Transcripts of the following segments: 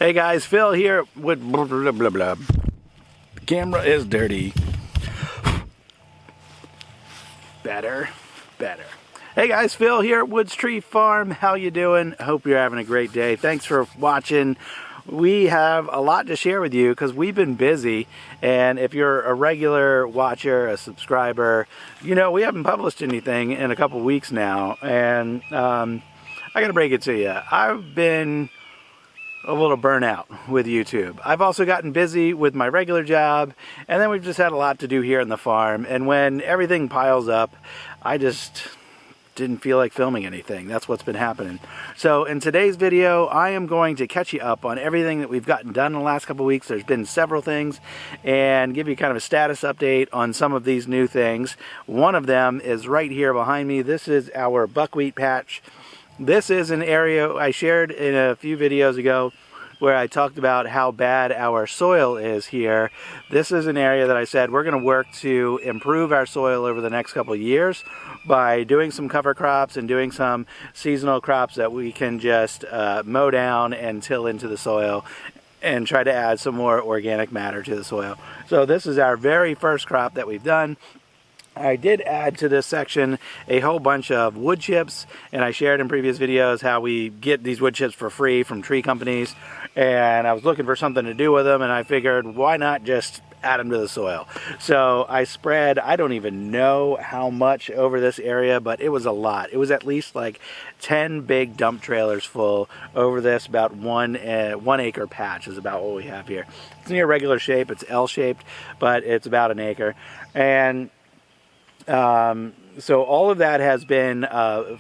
Hey guys, Phil here with blah, blah, blah, blah. The camera is dirty. Better. Hey guys, Phil here at Woods Tree Farm. How you doing? Hope you're having a great day. Thanks for watching. We have a lot to share with you because we've been busy, and if you're a regular watcher, a subscriber, you know we haven't published anything in a couple weeks now, and I gotta break it to you. I've been a little burnout with YouTube. I've also gotten busy with my regular job, and then we've just had a lot to do here on the farm, and when everything piles up, I just didn't feel like filming anything. That's what's been happening. So in today's video, I am going to catch you up on everything that we've gotten done in the last couple weeks. There's been several things, and give you kind of a status update on some of these new things. One of them is right here behind me. This is our buckwheat patch. This is an area I shared in a few videos ago where I talked about how bad our soil is here. This is an area that I said we're going to work to improve our soil over the next couple of years by doing some cover crops and doing some seasonal crops that we can just mow down and till into the soil and try to add some more organic matter to the soil. So this is our very first crop that we've done. I did add to this section a whole bunch of wood chips, and I shared in previous videos how we get these wood chips for free from tree companies, and I was looking for something to do with them, and I figured why not just add them to the soil. So I spread, I don't even know how much over this area, but it was a lot. It was at least like 10 big dump trailers full over this about one acre patch is about what we have here. It's near regular shape, it's L-shaped, but it's about an acre. And so all of that has been,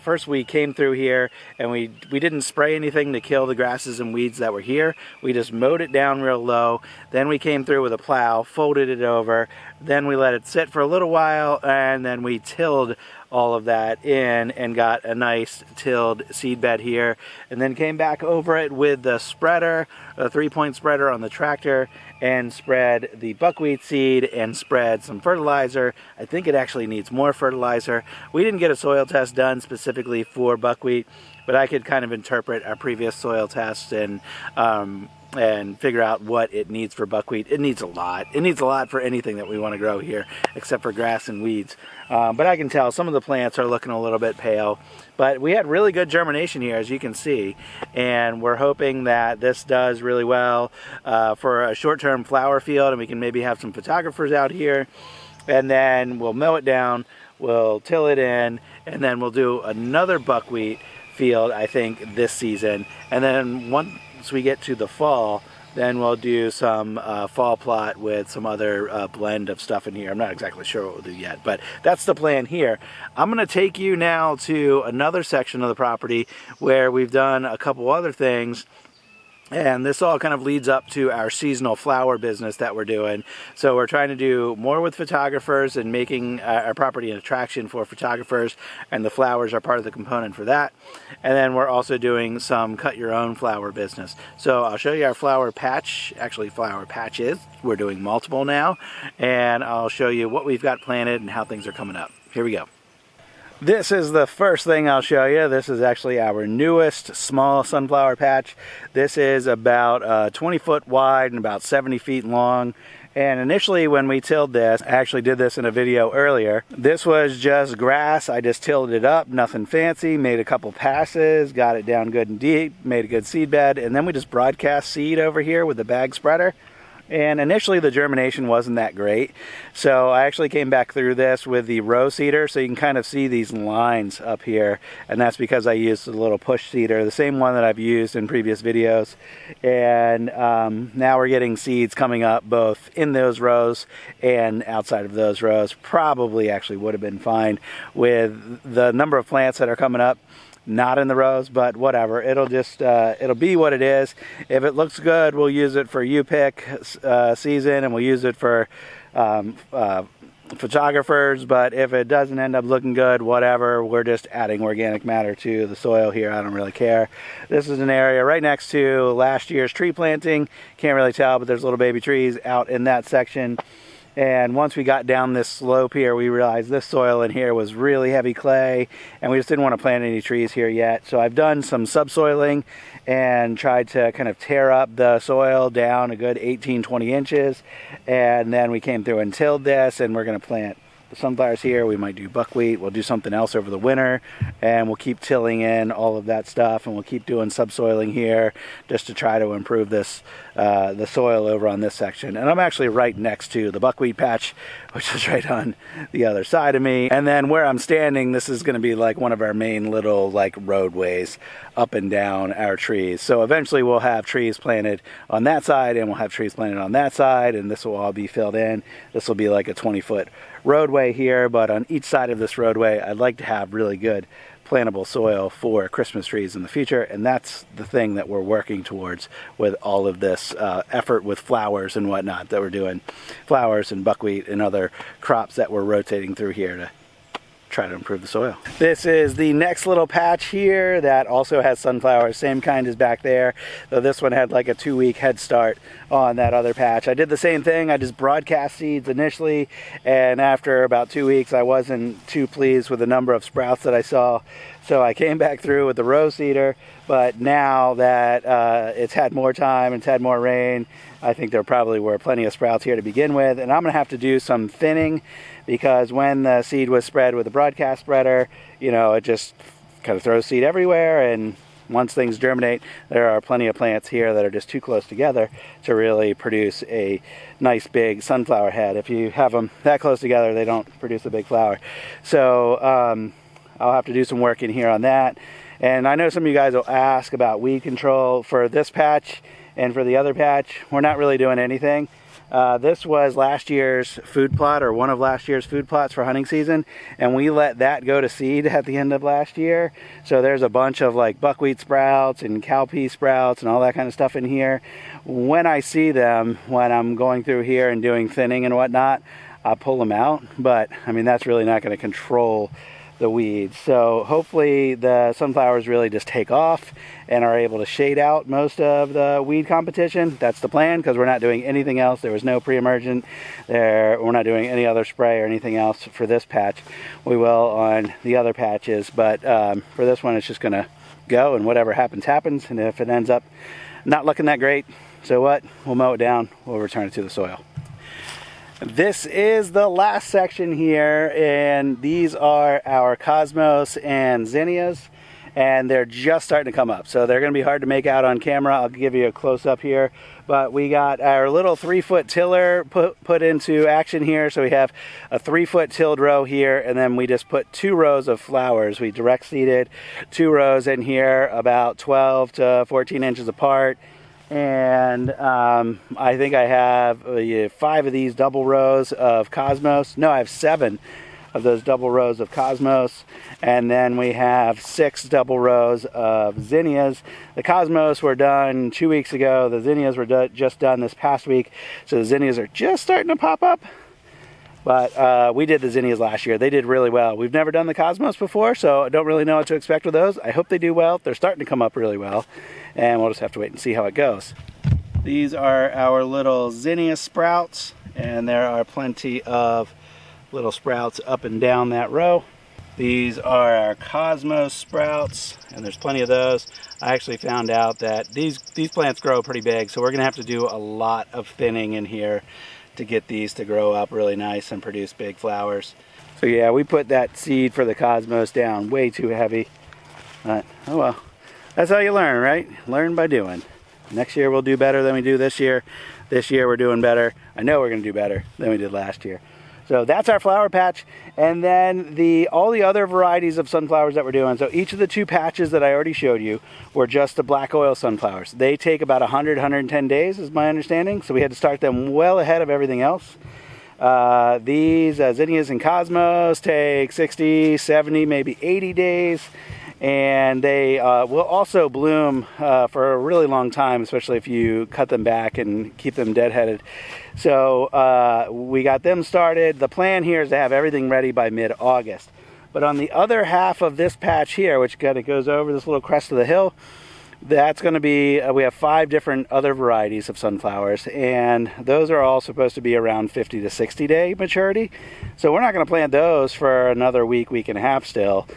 first we came through here and we didn't spray anything to kill the grasses and weeds that were here. We just mowed it down real low. Then we came through with a plow, folded it over. Then we let it sit for a little while, and then we tilled all of that in and got a nice tilled seed bed here, and then came back over it with the spreader, a 3-point spreader on the tractor, and spread the buckwheat seed and spread some fertilizer. I think it actually needs more fertilizer. We didn't get a soil test done specifically for buckwheat, but I could kind of interpret our previous soil tests and figure out what it needs for buckwheat. It needs a lot. It needs a lot for anything that we want to grow here, except for grass and weeds. But I can tell some of the plants are looking a little bit pale. But we had really good germination here, as you can see. And we're hoping that this does really well for a short-term flower field, and we can maybe have some photographers out here. And then we'll mow it down, we'll till it in, and then we'll do another buckwheat field, I think, this season. And then once we get to the fall, then we'll do some fall plot with some other blend of stuff in here. I'm not exactly sure what we'll do yet, but that's the plan here. I'm going to take you now to another section of the property where we've done a couple other things. And this all kind of leads up to our seasonal flower business that we're doing. So we're trying to do more with photographers and making our property an attraction for photographers, and the flowers are part of the component for that. And then we're also doing some cut your own flower business. So I'll show you our flower patch, actually flower patches. We're doing multiple now, and I'll show you what we've got planted and how things are coming up. Here we go. This is the first thing I'll show you. This is actually our newest small sunflower patch. This is about 20 foot wide and about 70 feet long. And initially when we tilled this, I actually did this in a video earlier, this was just grass. I just tilled it up, nothing fancy, made a couple passes, got it down good and deep, made a good seed bed, and then we just broadcast seed over here with the bag spreader. And initially the germination wasn't that great, so I actually came back through this with the row seeder, so you can kind of see these lines up here, and that's because I used a little push seeder, the same one that I've used in previous videos. And now we're getting seeds coming up both in those rows and outside of those rows. Probably actually would have been fine with the number of plants that are coming up. Not in the rows, but whatever. It'll just it'll be what it is. If it looks good, we'll use it for U-pick season, and we'll use it for photographers. But if it doesn't end up looking good, whatever, we're just adding organic matter to the soil here. I don't really care. This is an area right next to last year's tree planting. Can't really tell, but there's little baby trees out in that section. And once we got down this slope here, we realized this soil in here was really heavy clay, and we just didn't want to plant any trees here yet. So I've done some subsoiling and tried to kind of tear up the soil down a good 18-20 inches. And then we came through and tilled this, and we're going to plant the sunflowers here. We might do buckwheat. We'll do something else over the winter, and we'll keep tilling in all of that stuff, and we'll keep doing subsoiling here just to try to improve this the soil over on this section. And I'm actually right next to the buckwheat patch, which is right on the other side of me. And then where I'm standing, this is going to be like one of our main little like roadways up and down our trees. So eventually we'll have trees planted on that side, and we'll have trees planted on that side, and this will all be filled in. This will be like a 20-foot roadway here, but on each side of this roadway I'd like to have really good plantable soil for Christmas trees in the future, and that's the thing that we're working towards with all of this effort with flowers and whatnot that we're doing. Flowers and buckwheat and other crops that we're rotating through here to try to improve the soil. This is the next little patch here that also has sunflowers, same kind as back there, though this one had like a 2-week head start on that other patch. I did the same thing. I just broadcast seeds initially, and after about 2 weeks I wasn't too pleased with the number of sprouts that I saw, so I came back through with the row seeder. But now that it's had more time, it's had more rain, I think there probably were plenty of sprouts here to begin with, and I'm gonna have to do some thinning, because when the seed was spread with the broadcast spreader, you know, it just kind of throws seed everywhere, and once things germinate, there are plenty of plants here that are just too close together to really produce a nice big sunflower head. If you have them that close together, they don't produce a big flower. So I'll have to do some work in here on that. And I know some of you guys will ask about weed control for this patch and for the other patch. We're not really doing anything. This was last year's food plot, or one of last year's food plots for hunting season, and we let that go to seed at the end of last year. So there's a bunch of like buckwheat sprouts and cowpea sprouts and all that kind of stuff in here. When I see them, when I'm going through here and doing thinning and whatnot, I'll pull them out, but I mean that's really not going to control the weeds. So hopefully the sunflowers really just take off and are able to shade out most of the weed competition. That's the plan, because we're not doing anything else. There was no pre-emergent there. We're not doing any other spray or anything else for this patch. We will on the other patches, but for this one it's just gonna go, and whatever happens happens. And if it ends up not looking that great, so what? We'll mow it down, we'll return it to the soil. This is the last section here, and these are our cosmos and zinnias, and they're just starting to come up, so they're going to be hard to make out on camera. I'll give you a close-up here, but we got our little 3-foot tiller put into action here. So we have a 3-foot tilled row here, and then we just put 2 rows of flowers. We direct seeded 2 rows in here about 12 to 14 inches apart. And I think I have 5 of these double rows of cosmos. No, I have 7 of those double rows of cosmos, and then we have 6 double rows of zinnias. The cosmos were done 2 weeks ago. The zinnias were just done this past week, so the zinnias are just starting to pop up. But we did the zinnias last year. They did really well. We've never done the cosmos before, so I don't really know what to expect with those. I hope they do well. They're starting to come up really well, and we'll just have to wait and see how it goes. These are our little zinnia sprouts, and there are plenty of little sprouts up and down that row. These are our cosmos sprouts, and there's plenty of those. I actually found out that these plants grow pretty big, so we're gonna have to do a lot of thinning in here to get these to grow up really nice and produce big flowers. So yeah, we put that seed for the cosmos down way too heavy. But oh well, that's how you learn, right? Learn by doing. Next year we'll do better than we do this year. This year we're doing better. I know we're gonna do better than we did last year. So that's our flower patch, and then all the other varieties of sunflowers that we're doing. So each of the 2 patches that I already showed you were just the black oil sunflowers. They take about 100-110 days is my understanding, so we had to start them well ahead of everything else. These zinnias and cosmos take 60, 70, maybe 80 days, and they will also bloom for a really long time, especially if you cut them back and keep them deadheaded. So we got them started. The plan here is to have everything ready by mid-August. But on the other half of this patch here, which kind of goes over this little crest of the hill, That's going to be, we have 5 different other varieties of sunflowers, and those are all supposed to be around 50 to 60 day maturity. So we're not going to plant those for another week and a half still.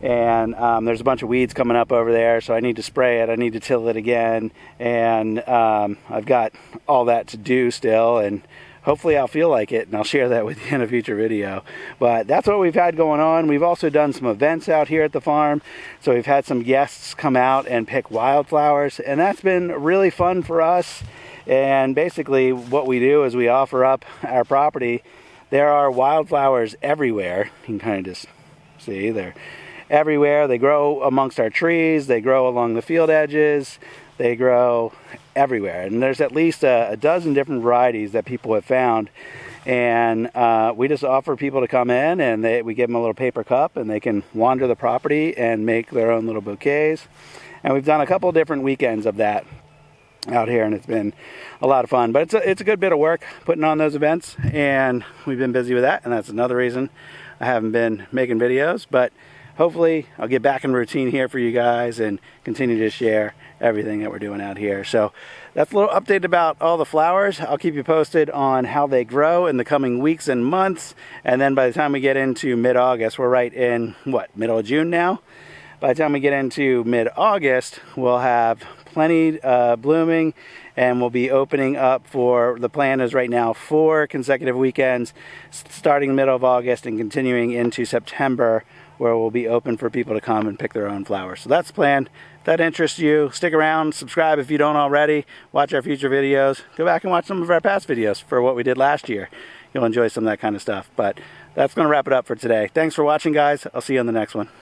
And there's a bunch of weeds coming up over there, so I need to spray it, I need to till it again, and I've got all that to do still, and hopefully I'll feel like it, and I'll share that with you in a future video. But that's what we've had going on. We've also done some events out here at the farm. So we've had some guests come out and pick wildflowers, and that's been really fun for us. And basically what we do is we offer up our property. There are wildflowers everywhere. You can kind of just see they're everywhere. They grow amongst our trees. They grow along the field edges. They grow everywhere, and there's at least a dozen different varieties that people have found, and we just offer people to come in, and we give them a little paper cup, and they can wander the property and make their own little bouquets. And we've done a couple different weekends of that out here, and it's been a lot of fun. But it's a good bit of work putting on those events, and we've been busy with that, and that's another reason I haven't been making videos. But hopefully I'll get back in routine here for you guys and continue to share everything that we're doing out here. So that's a little update about all the flowers. I'll keep you posted on how they grow in the coming weeks and months. And then by the time we get into mid-August, we're right in, what, middle of June now? By the time we get into mid-August, we'll have plenty blooming, and we'll be opening up for, the plan is right now, 4 consecutive weekends starting the middle of August and continuing into September, where we'll be open for people to come and pick their own flowers. So that's the plan. If that interests you, stick around, subscribe if you don't already, watch our future videos, go back and watch some of our past videos for what we did last year. You'll enjoy some of that kind of stuff. But that's going to wrap it up for today. Thanks for watching, guys. I'll see you on the next one.